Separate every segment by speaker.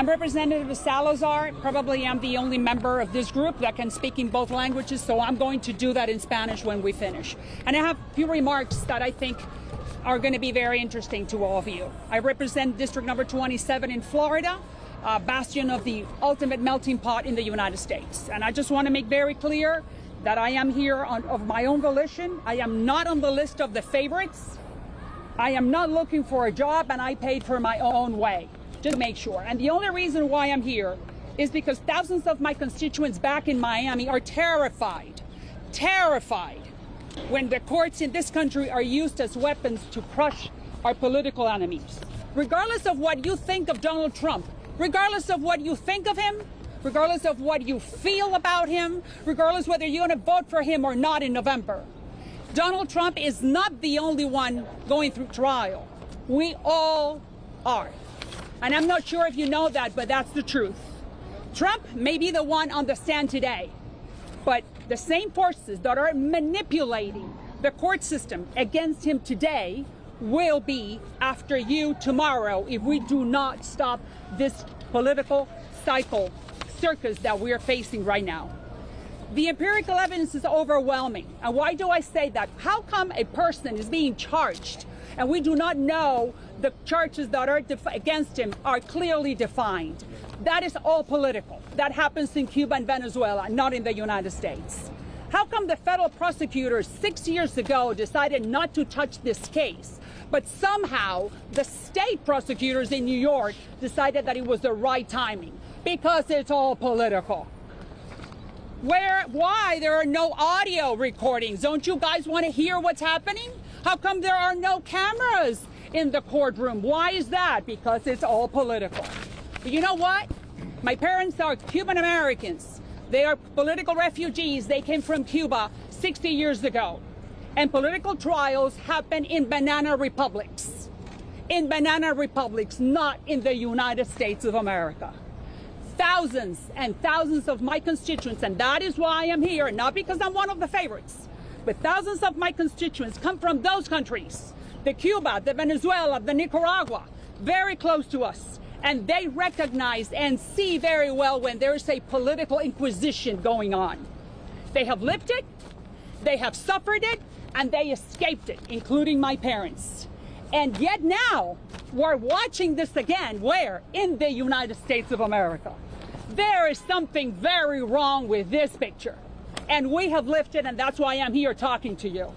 Speaker 1: I'm Representative Salazar. Probably I'm the only member of this group that can speak in both languages, so I'm going to do that in Spanish when we finish. And I have a few remarks that I think are going to be very interesting to all of you. I represent District Number 27 in Florida, bastion of the ultimate melting pot in the United States. And I just want to make very clear that I am here of my own volition. I am not on the list of the favorites. I am not looking for a job, and I paid for my own way, just to make sure. And the only reason why I'm here is because thousands of my constituents back in Miami are terrified when the courts in this country are used as weapons to crush our political enemies. Regardless of what you think of Donald Trump, regardless of what you think of him, regardless of what you feel about him, regardless whether you're going to vote for him or not in November, Donald Trump is not the only one going through trial. We all are. And I'm not sure if you know that, but that's the truth. Trump may be the one on the stand today, but the same forces that are manipulating the court system against him today will be after you tomorrow if we do not stop this political cycle circus that we are facing right now. The empirical evidence is overwhelming. And why do I say that? How come a person is being charged and we do not know the charges that are against him are clearly defined? That is all political. That happens in Cuba and Venezuela, not in the United States. How come the federal prosecutors 6 years ago decided not to touch this case, but somehow the state prosecutors in New York decided that it was the right timing? Because it's all political. Why there are no audio recordings? Don't you guys want to hear what's happening? How come there are no cameras in the courtroom? Why is that? Because it's all political. But you know what? My parents are Cuban Americans. They are political refugees. They came from Cuba 60 years ago. And political trials happen in banana republics. In banana republics, not in the United States of America. Thousands and thousands of my constituents, and that is why I'm here, not because I'm one of the favorites, but thousands of my constituents come from those countries, the Cuba, the Venezuela, the Nicaragua, very close to us. And they recognize and see very well when there's a political inquisition going on. They have lived it, they have suffered it, and they escaped it, including my parents. And yet now, we're watching this again, where? In the United States of America. There is something very wrong with this picture. And we have lived it, and that's why I'm here talking to you.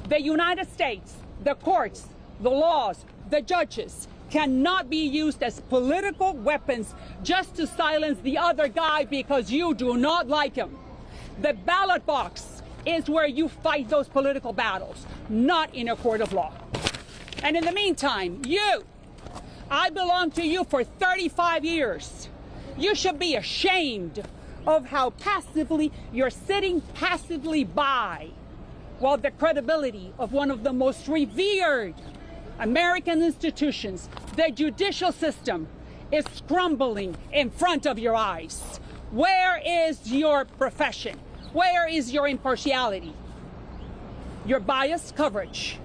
Speaker 1: The United States, the courts, the laws, the judges, cannot be used as political weapons just to silence the other guy because you do not like him. The ballot box is where you fight those political battles, not in a court of law. And in the meantime, I belong to you for 35 years. You should be ashamed of how passively you're sitting passively by while the credibility of one of the most revered American institutions, the judicial system, is crumbling in front of your eyes. Where is your profession? Where is your impartiality? Your biased coverage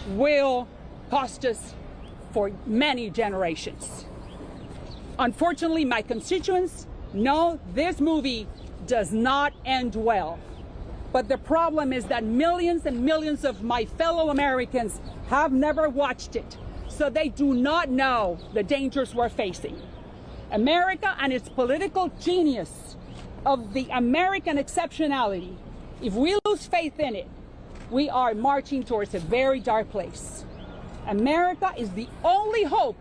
Speaker 1: will cost us for many generations. Unfortunately, my constituents know this movie does not end well. But the problem is that millions and millions of my fellow Americans have never watched it, so they do not know the dangers we're facing. America and its political genius of the American exceptionality, if we lose faith in it, we are marching towards a very dark place. America is the only hope,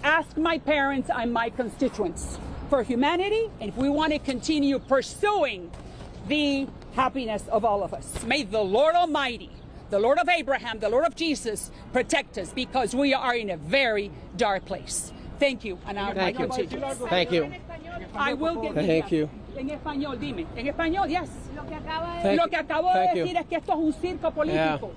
Speaker 1: ask my parents and my constituents, for humanity, and if we want to continue pursuing the happiness of all of us. May the Lord Almighty, the Lord of Abraham, the Lord of Jesus, protect us, because we are in a very dark place. Thank you. And
Speaker 2: Thank you. Thank you.
Speaker 1: I will get
Speaker 2: Thank you.
Speaker 1: En español, dime. En español, yes.
Speaker 2: Thank
Speaker 1: Lo que acabo de
Speaker 2: Thank
Speaker 1: decir
Speaker 2: you.
Speaker 1: es que esto es un circo político.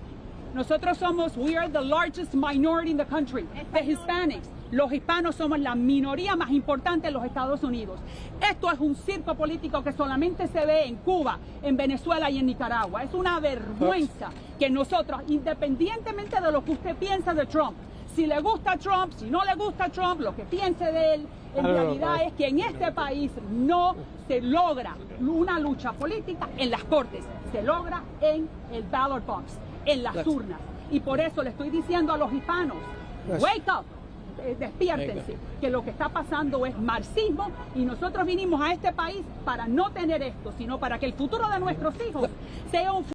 Speaker 1: Nosotros we are the largest minority in the country, the Hispanics. Los hispanos somos la minoría más importante en los Estados Unidos. Esto es un circo político que solamente se ve en Cuba, en Venezuela y en Nicaragua. Es una vergüenza que nosotros, independientemente de lo que usted piensa de Trump, Si le gusta Trump, si no le gusta Trump, lo que piense de él, en realidad es que en este país no se logra una lucha política en las cortes, se logra en el ballot box, en las urnas. Y por eso le estoy diciendo a los hispanos, wake up, despiértense, que lo que está pasando es marxismo y nosotros vinimos a este país para no tener esto, sino para que el futuro de nuestros hijos sea un